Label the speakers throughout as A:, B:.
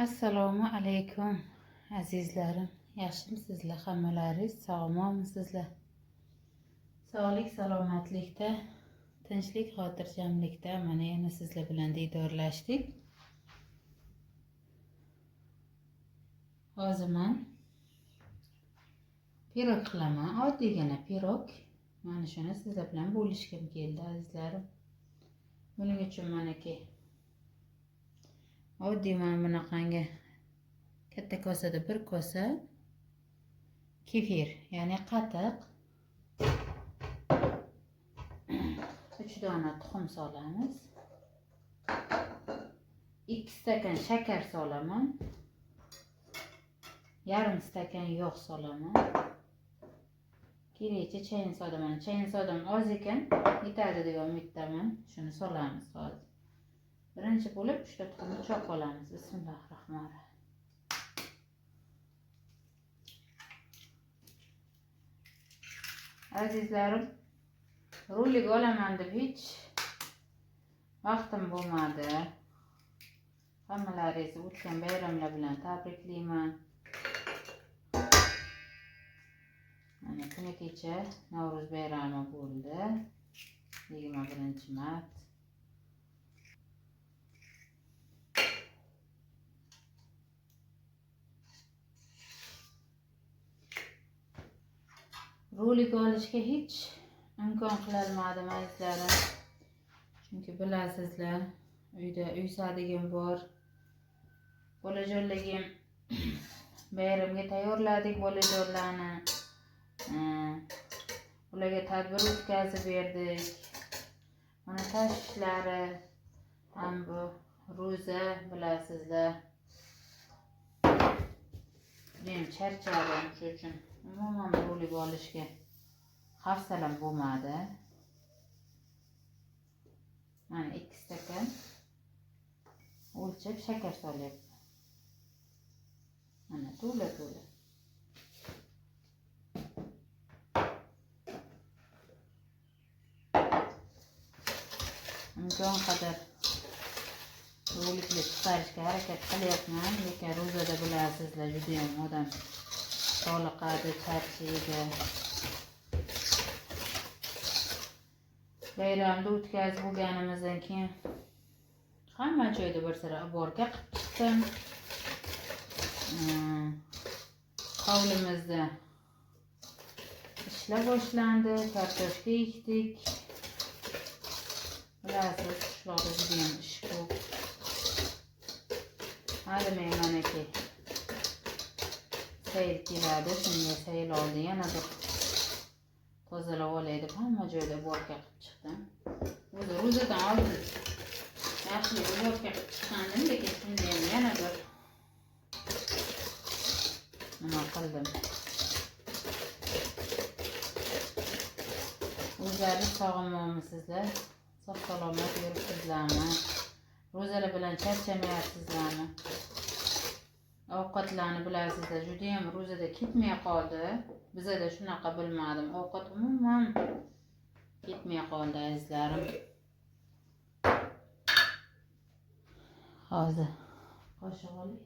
A: Assalomu alaykum azizlarim. Yaxshimisizlar? Hammalaringiz sog'momisizlar? Sog'lik, salomatlikda, tinchlik, xotirjamlikda mana yana sizlar bilan diydorlashdik. Hozir men pirog qilaman. Oddiygina pirog. Mana shuni sizlar bilan bo'lishim keldi azizlarim. Buning uchun meniki oddiy mana bunaqangi katta kosada bir kosa kefir, ya'ni qatiq, 3 dona tuxum solamiz. 2 stakan shakar solaman. Yarim stakan yog' solaman. Kerakcha chayin soda, mana chayin sodam oz ekan, yetadi deb umiddaman. Shuni solamiz hozir. Birinchi bo'lib 3 ta tuxumni cho'q olamiz. Bismillahirrohmanirrohim. Azizlarim, rolik olaman deb hech vaqtim bo'lmadi. Hammalaringizni o'tgan bayramlar bilan tabriklayman. Mana kuni kecha Navro'z bayrami bo'ldi. 21-mart. Rolik olishga hech imkon qilolmadim azizlarim. Chunki bilasizlar, uyda uy sadigim bor. Bolajonlarga bayramga tayyorladik bolajonlarni. Ularga tadbir o'tkazib berdik. Mana tashlari ham bu ro'za, bilasizlar. Men charchadim, shuning uchun umuman rolik olishga hafsalam bo'lmadi. Mana 2 stakan o'lchab shakar solyapman. Mana to'la. Imkon qadar rolikni chiqarishga harakat qilyapman, lekin ro'zada bilasizlar juda ham odam toliqadi, charchaydi. Bayramda o'tkazib bo'lganimizdan keyin hamma joyda bir sira oborka qilib chiqdim. Hovlimizda ishlar boshlandi, kartoshka ekdik. Bilasiz, qishloqda juda ham ish ko'p. Hademay manaki sayil keladi, shunga sayil oldi yana bir tozalab olay deb hamma joyda borka qilib chiqdim. O'zi ro'zadan oldin yaxshi borka qilib chiqqandim, lekin shunda ham yana bir nima qildim. O'zlaringiz sog'momisizlar? Sog' salomat yuribsizlarmi? Ro'zalar bilan charchamayapsizlarmi? Ovqatlarni bilasizlar, juda ham ro'zada ketmay qoldi. Bizada shunaqa bilmadim. Ovqat umuman ketmay qoldi azizlarim. Hozir qoshiq oling.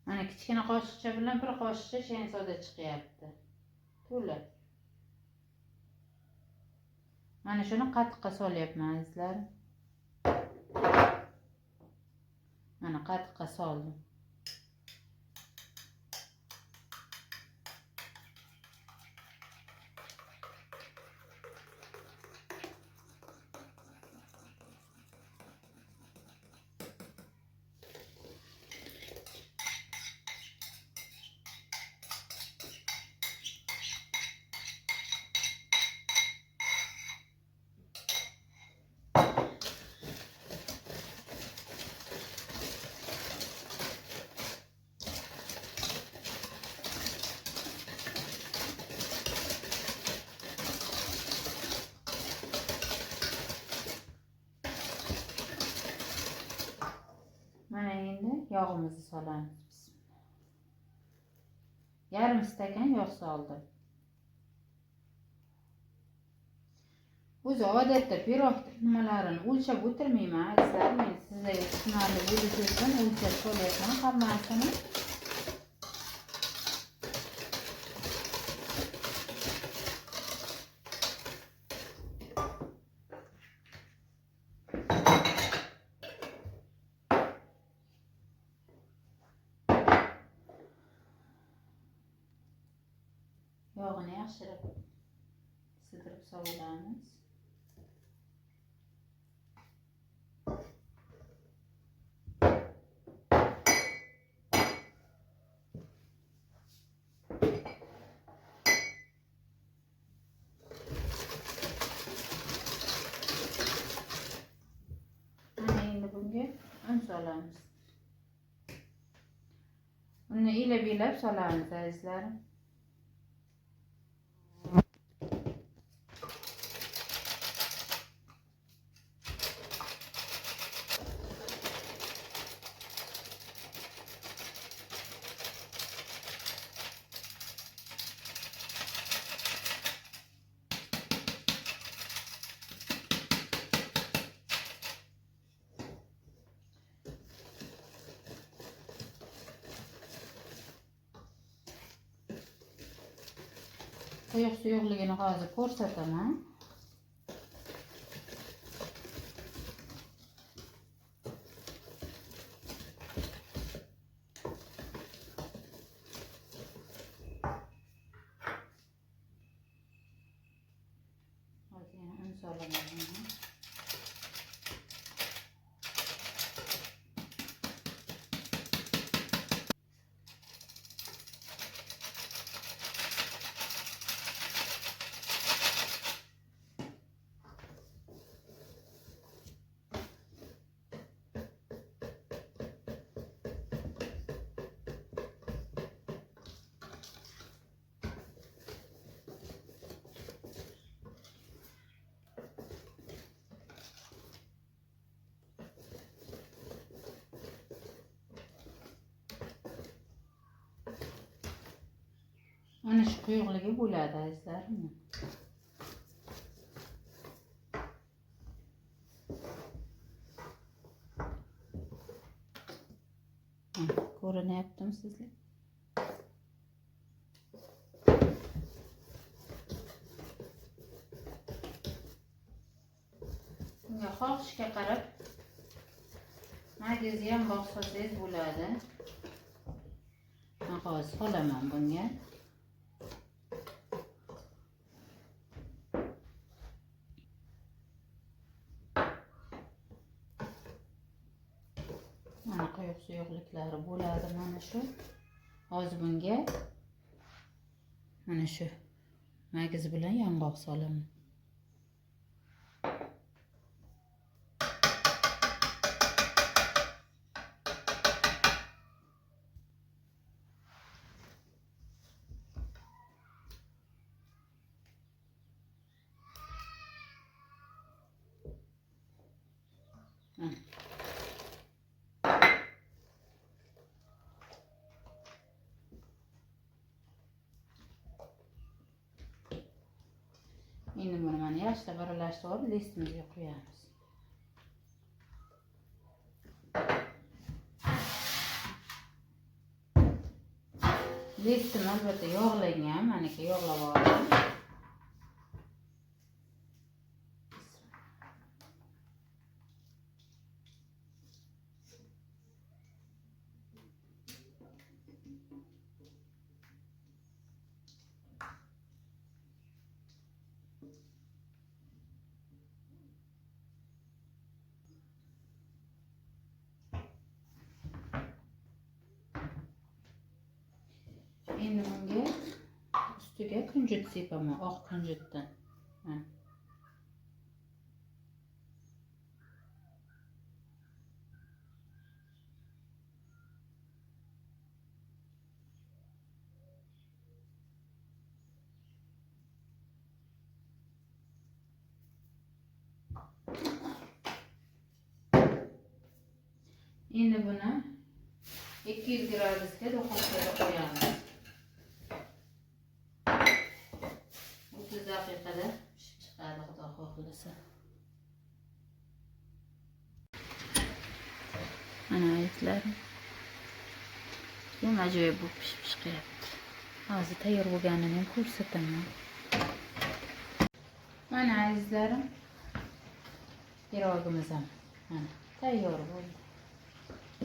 A: Mana kichkina qoshiqcha bilan bir qoshiqcha chayin soda chiqyapti. To'la. Mana shuni qatiqqa solyapman azizlar. Mana qatiqqa soldim. Mana endi yog'imizni solamiz. yarım stakan yog' soldim. O'zi odatda pirog nimalarini o'lchab o'tirmayman. Azizlar, men sizlarga tushunarli bo'lishi uchun o'lchab solyapman hammasini. Yog'ini yaxshilab sidirib sovuramiz. Mana endi bunga un solamiz. Unni ilab-ilab solamiz azizlarim. Quyuq suyuqligini hozir ko'rsataman. Hozir yana un solaman. Ana shu quyuqligi bo'ladi azizlarim. Ko'rinyaptimi sizlar? Bunga xohishga qarab magneziyam bog'sasangiz bo'ladi. Men hozir solaman bunga. Mana quyuq suyuqliklari bo'ladi mana shu. Hozir bunga mana shu mag'iz bilan yong'oq solaman. Endi buni mana yaxshilab aralashtirib listimizga qo'yamiz. Listim albatta yog'langan, maniki yog'lab oldim. Endi bunga ustiga kunjut sepaman, oq kunjutdan. Endi buni 200 gradusga duxovkaga qo'yamiz. xohlasa. Mana aytlarim. Ham ajoyib bo'lib pishib chiqyapti. Hozir tayyor bo'lganini ham ko'rsataman. Mana azizlarim, pirogimiz ham mana tayyor bo'ldi.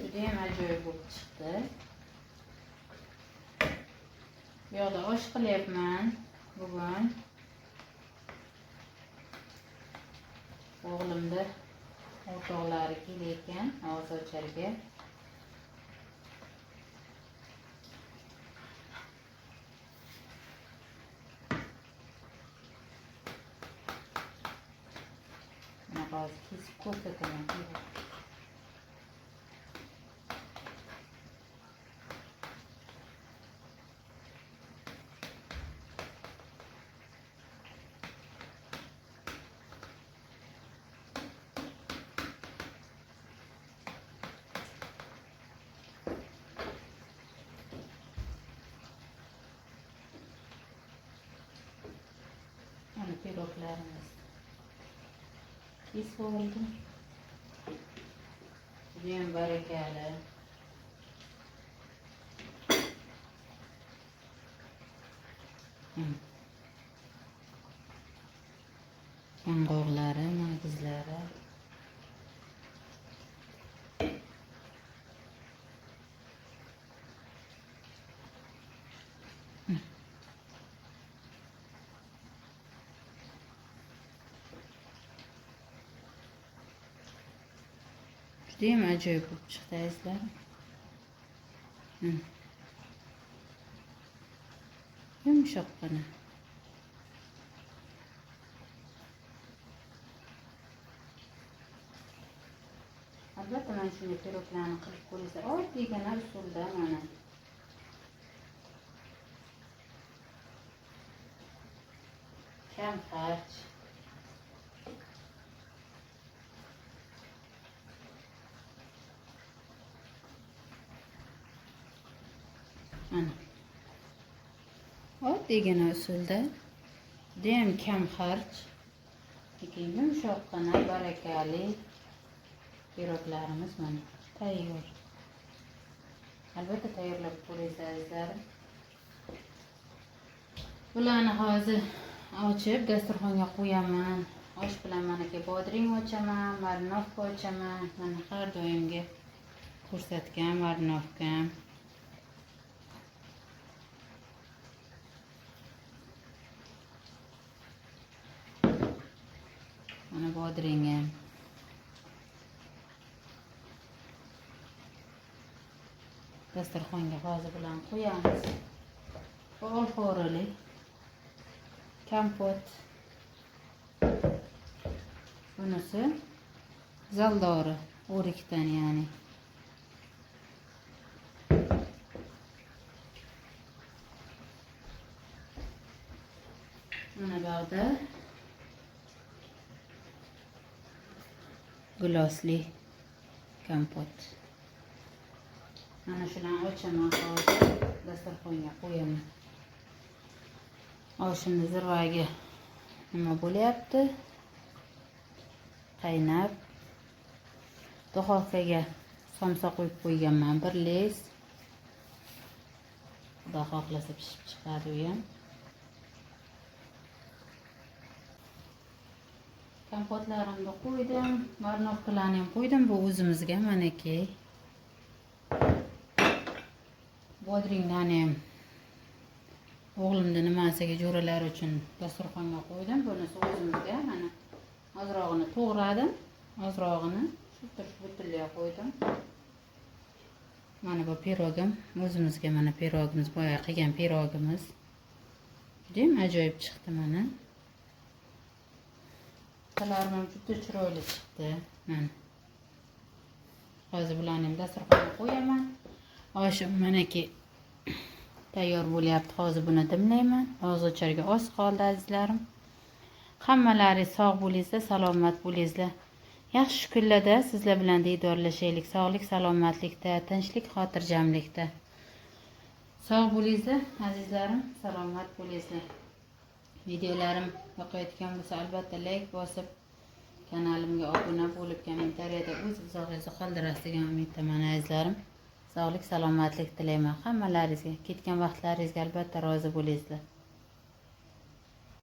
A: Juda ham ajoyib bo'lib chiqdi. Bu yoqda osh qilyapman bugun. O'g'limni o'rtoqlari kelayotgan og'izocharga. Hozir kesib ko'rsataman. Mana piroglarimiz kesib oldim. Judayam barakali. Yong'oqlari, mag'izlari. Judayam ajoyib bo'lib chiqdi azizlarim. Yumshoqqina. Albatta mana shunday piroglarni qilib ko'rsa, oddiygina usulda mana. Kam xarj. Mana. Oddiygina usulda, judayam kam xarj, lekin yumshoqqina, barakali piroglarimiz mana tayyor. Albatta tayyorlab ko'rasiz azizlarim. Bularni hozir ochib dasturxonga qo'yaman. Osh bilan manaki bodring ochaman, marinovka ochaman. Mana har doimgi ko'rsatgan marinovkam. Mana bodringim. Dasturxonga hozir bilan qo'yamiz. Olxo'rili kompot. Bunisi zaldori o'rikdan, ya'ni. Mana bu yerda gilosli kompot. Mana shularni ochaman hozir, dasturxonga qo'yaman. Oshimni zirvagi nima bo'lyapti? Qaynab. Duxovkaga somsa qo'yib qo'yganman, 1 les. Xudo xohlasa pishib chiqadi u ham. Kompotlarimni qo'ydim, marinovkalarni ham qo'ydim. Bu o'zimizga manaki. Bodringdan ham o'g'limni nimasiga jo'ralari uchun dasturxonga qo'ydim. Bunisi o'zimizga, mana ozrog'ini to'g'radim, ozrog'ini shu butunlay qo'ydim. Mana bu pirogim, o'zimizga mana pirogimiz, boya qilgan pirogimiz. Juda ham ajoyib chiqdi mana. Talarim ham juda chiroyli chiqdi. Mana. Hozir bularni ham dasturxonga qo'yaman. Oshim manaki tayyor bo'lyapti. Hozir buni dimlayman. Og'izocharga oz qoldi azizlarim. Hammalaringiz sog' bo'linglar, salomat bo'linglar. Yaxshi kunlarda sizlar bilan diydorlashaylik. Sog'lik, salomatlikda, tinchlik, xotirjamlikda. Sog' bo'linglar azizlarim, salomat bo'linglar. Videolarim yoqayotgan bo'lsa albatta like bosib, kanalimga obuna bo'lib, kommentariyada o'z izohingizni qoldirasiz degan umiddaman azizlarim. Sog'lik, salomatlik tilayman hammalaringizga. Ketgan vaqtlaringizga albatta rozi bo'lingizlar.